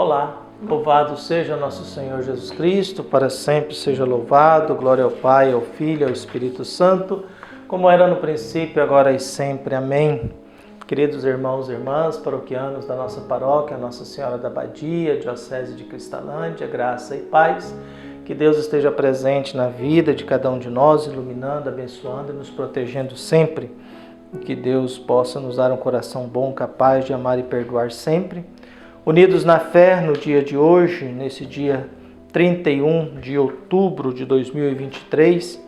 Olá, louvado seja nosso Senhor Jesus Cristo, para sempre seja louvado, glória ao Pai, ao Filho e ao Espírito Santo, como era no princípio, agora e sempre. Amém. Queridos irmãos e irmãs, paroquianos da nossa paróquia, Nossa Senhora da Abadia, Diocese de Cristalândia, graça e paz, que Deus esteja presente na vida de cada um de nós, iluminando, abençoando e nos protegendo sempre, que Deus possa nos dar um coração bom, capaz de amar e perdoar sempre. Unidos na fé, no dia de hoje, nesse dia 31 de outubro de 2023,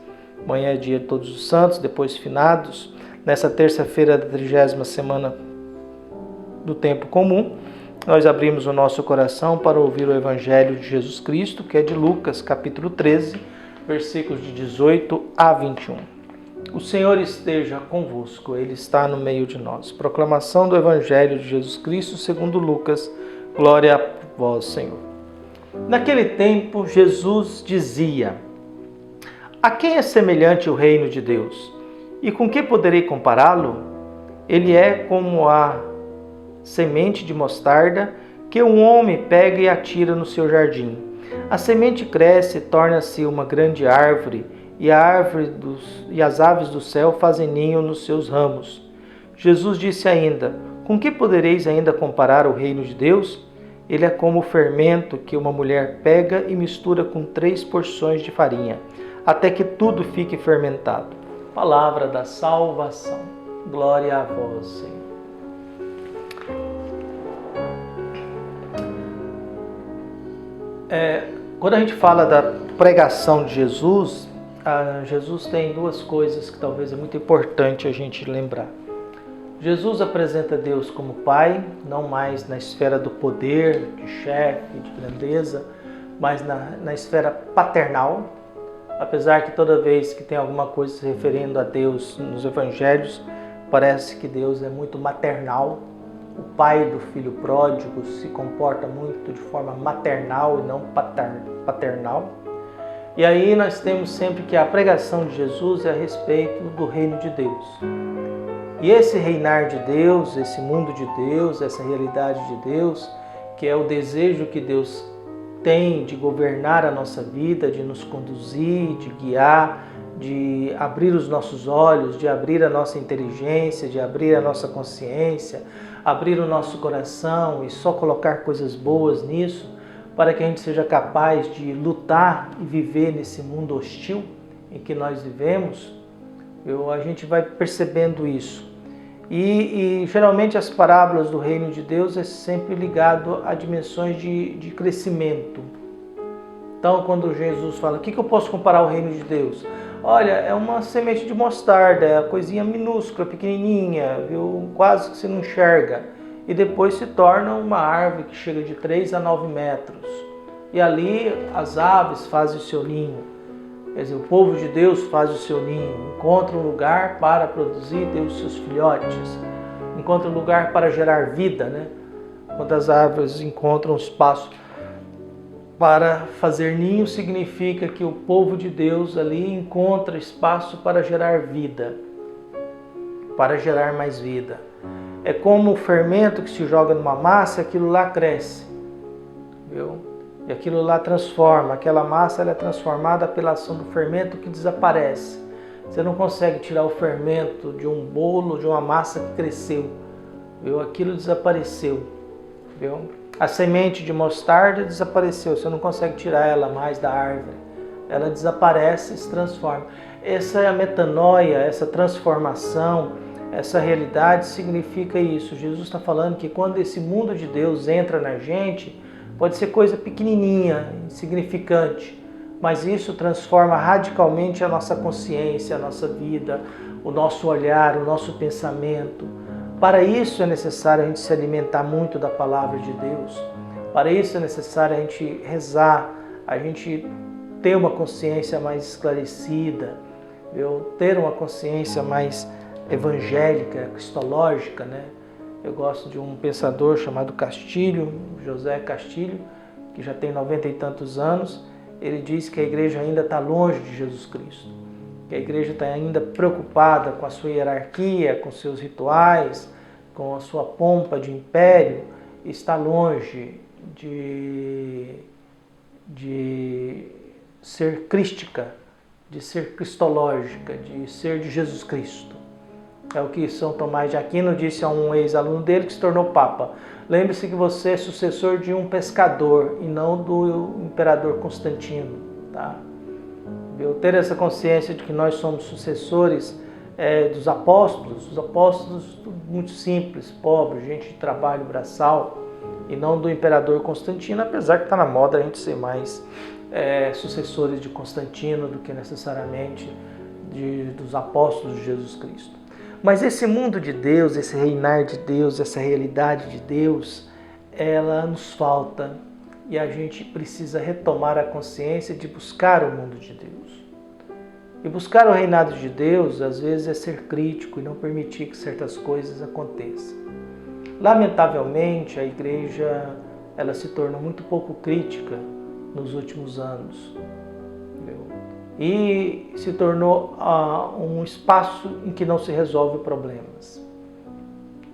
amanhã é dia de Todos os Santos, depois finados, nessa terça-feira da 30ª semana do tempo comum, nós abrimos o nosso coração para ouvir o Evangelho de Jesus Cristo, que é de Lucas, capítulo 13, versículos de 18 a 21. O Senhor esteja convosco, Ele está no meio de nós. Proclamação do Evangelho de Jesus Cristo segundo Lucas. Glória a vós, Senhor. Naquele tempo, Jesus dizia: A quem é semelhante o reino de Deus? E com que poderei compará-lo? Ele é como a semente de mostarda que um homem pega e atira no seu jardim. A semente cresce e torna-se uma grande árvore, e as aves do céu fazem ninho nos seus ramos. Jesus disse ainda: Com que podereis ainda comparar o reino de Deus? Ele é como o fermento que uma mulher pega e mistura com 3 porções de farinha, até que tudo fique fermentado. Palavra da salvação. Glória a vós, Senhor. Quando a gente fala da pregação de Jesus, Jesus tem 2 coisas que talvez é muito importante a gente lembrar. Jesus apresenta Deus como Pai, não mais na esfera do poder, de chefe, de grandeza, mas na esfera paternal. Apesar que toda vez que tem alguma coisa se referindo a Deus nos Evangelhos, parece que Deus é muito maternal. O pai do filho pródigo se comporta muito de forma maternal e não paternal. E aí nós temos sempre que a pregação de Jesus é a respeito do reino de Deus. E esse reinar de Deus, esse mundo de Deus, essa realidade de Deus, que é o desejo que Deus tem de governar a nossa vida, de nos conduzir, de guiar, de abrir os nossos olhos, de abrir a nossa inteligência, de abrir a nossa consciência, abrir o nosso coração e só colocar coisas boas nisso, para que a gente seja capaz de lutar e viver nesse mundo hostil em que nós vivemos. A gente vai percebendo isso. E geralmente as parábolas do reino de Deus é sempre ligado a dimensões de crescimento. Então, quando Jesus fala, o que eu posso comparar ao reino de Deus? Olha, é uma semente de mostarda, é uma coisinha minúscula, pequenininha, viu? Quase que você não enxerga. E depois se torna uma árvore que chega de 3 a 9 metros. E ali as aves fazem o seu ninho. Quer dizer, o povo de Deus faz o seu ninho, encontra um lugar para produzir, ter os seus filhotes, encontra um lugar para gerar vida, né? Quando as árvores encontram espaço para fazer ninho, significa que o povo de Deus ali encontra espaço para gerar vida, para gerar mais vida. É como o fermento que se joga numa massa, aquilo lá cresce, viu? E aquilo lá transforma, aquela massa ela é transformada pela ação do fermento que desaparece. Você não consegue tirar o fermento de um bolo, de uma massa que cresceu, viu? Aquilo desapareceu, viu? A semente de mostarda desapareceu, você não consegue tirar ela mais da árvore. Ela desaparece e se transforma. Essa é a metanoia, essa transformação, essa realidade significa isso. Jesus está falando que quando esse mundo de Deus entra na gente, pode ser coisa pequenininha, insignificante, mas isso transforma radicalmente a nossa consciência, a nossa vida, o nosso olhar, o nosso pensamento. Para isso é necessário a gente se alimentar muito da palavra de Deus. Para isso é necessário a gente rezar, a gente ter uma consciência mais esclarecida, ter uma consciência mais evangélica, cristológica, né? Eu gosto de um pensador chamado Castilho, José Castilho, que já tem 90 e tantos anos. Ele diz que a igreja ainda está longe de Jesus Cristo, que a igreja está ainda preocupada com a sua hierarquia, com seus rituais, com a sua pompa de império, está longe de ser crística, de ser cristológica, de ser de Jesus Cristo. É o que São Tomás de Aquino disse a um ex-aluno dele que se tornou Papa. Lembre-se que você é sucessor de um pescador e não do imperador Constantino. Tá? Eu ter essa consciência de que nós somos sucessores dos apóstolos, os apóstolos muito simples, pobres, gente de trabalho braçal, e não do imperador Constantino, apesar que está na moda a gente ser mais sucessores de Constantino do que necessariamente dos apóstolos de Jesus Cristo. Mas esse mundo de Deus, esse reinar de Deus, essa realidade de Deus, ela nos falta e a gente precisa retomar a consciência de buscar o mundo de Deus. E buscar o reinado de Deus, às vezes, é ser crítico e não permitir que certas coisas aconteçam. Lamentavelmente, a igreja ela se tornou muito pouco crítica nos últimos anos. E se tornou um espaço em que não se resolve problemas.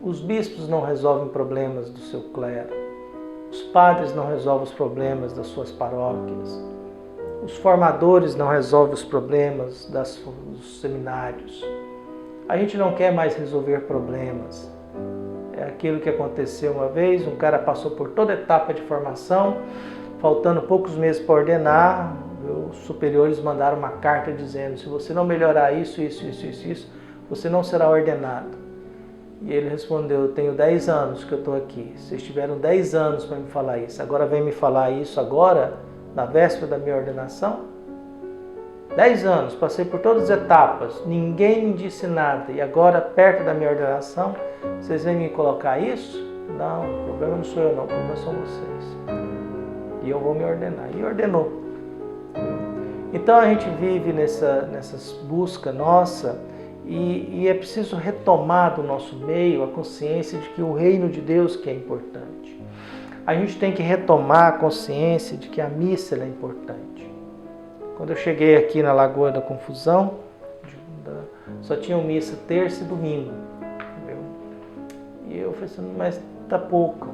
Os bispos não resolvem problemas do seu clero. Os padres não resolvem os problemas das suas paróquias. Os formadores não resolvem os problemas dos seminários. A gente não quer mais resolver problemas. É aquilo que aconteceu uma vez, um cara passou por toda a etapa de formação, faltando poucos meses para ordenar, os superiores mandaram uma carta dizendo: se você não melhorar isso, você não será ordenado. E ele respondeu: eu tenho 10 anos que eu estou aqui, vocês tiveram 10 anos para me falar isso, agora vem me falar isso agora, na véspera da minha ordenação? 10 anos, passei por todas as etapas, ninguém me disse nada, e agora, perto da minha ordenação, vocês vêm me colocar isso? Não, o problema não sou eu não, o problema são vocês. E eu vou me ordenar. E ordenou. Então a gente vive nessas busca nossa e é preciso retomar do nosso meio a consciência de que o reino de Deus que é importante. A gente tem que retomar a consciência de que a missa é importante. Quando eu cheguei aqui na Lagoa da Confusão, só tinham missa terça e domingo. E eu falei assim, mas tá pouco.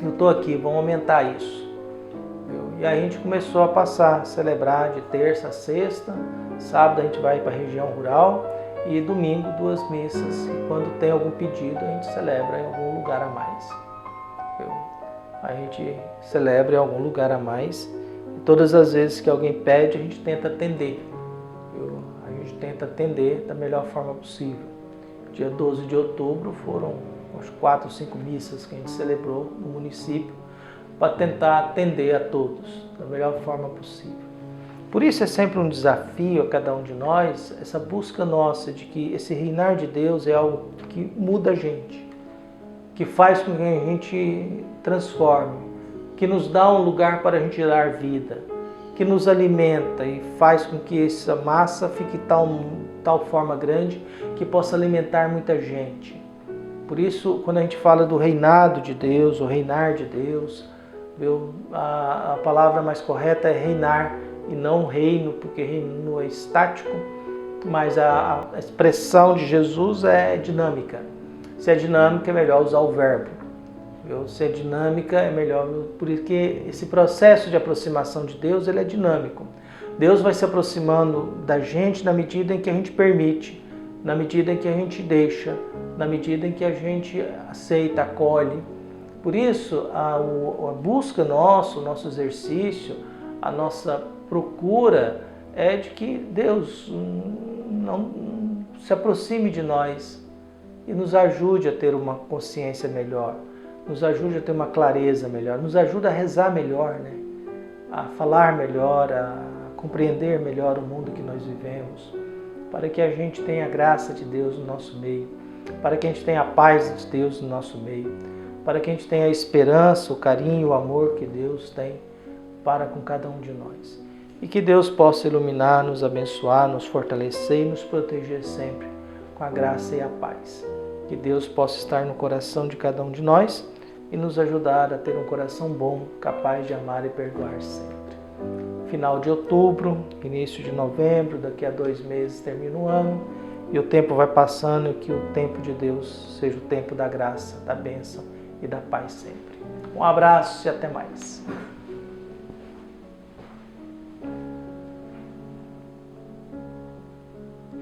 Eu estou aqui, vamos aumentar isso. E aí a gente começou a passar, celebrar de terça a sexta, sábado a gente vai para a região rural e domingo 2 missas. E quando tem algum pedido a gente celebra em algum lugar a mais. A gente celebra em algum lugar a mais e todas as vezes que alguém pede a gente tenta atender. A gente tenta atender da melhor forma possível. Dia 12 de outubro foram uns 4 ou 5 missas que a gente celebrou no município, para tentar atender a todos da melhor forma possível. Por isso é sempre um desafio a cada um de nós, essa busca nossa de que esse reinar de Deus é algo que muda a gente, que faz com que a gente transforme, que nos dá um lugar para a gente dar vida, que nos alimenta e faz com que essa massa fique tal forma grande que possa alimentar muita gente. Por isso, quando a gente fala do reinado de Deus, o reinar de Deus, a palavra mais correta é reinar e não reino, porque reino é estático, mas a expressão de Jesus é dinâmica. Se é dinâmica, é melhor usar o verbo. Se é dinâmica, é melhor, porque esse processo de aproximação de Deus ele é dinâmico. Deus vai se aproximando da gente na medida em que a gente permite, na medida em que a gente deixa, na medida em que a gente aceita, acolhe. Por isso, a busca nossa, o nosso exercício, a nossa procura é de que Deus não se aproxime de nós e nos ajude a ter uma consciência melhor, nos ajude a ter uma clareza melhor, nos ajude a rezar melhor, né? A falar melhor, a compreender melhor o mundo que nós vivemos, para que a gente tenha a graça de Deus no nosso meio, para que a gente tenha a paz de Deus no nosso meio, para que a gente tenha a esperança, o carinho, o amor que Deus tem para com cada um de nós. E que Deus possa iluminar, nos abençoar, nos fortalecer e nos proteger sempre com a graça e a paz. Que Deus possa estar no coração de cada um de nós e nos ajudar a ter um coração bom, capaz de amar e perdoar sempre. Final de outubro, início de novembro, daqui a 2 meses termina o ano e o tempo vai passando e que o tempo de Deus seja o tempo da graça, da bênção e da paz sempre. Um abraço e até mais.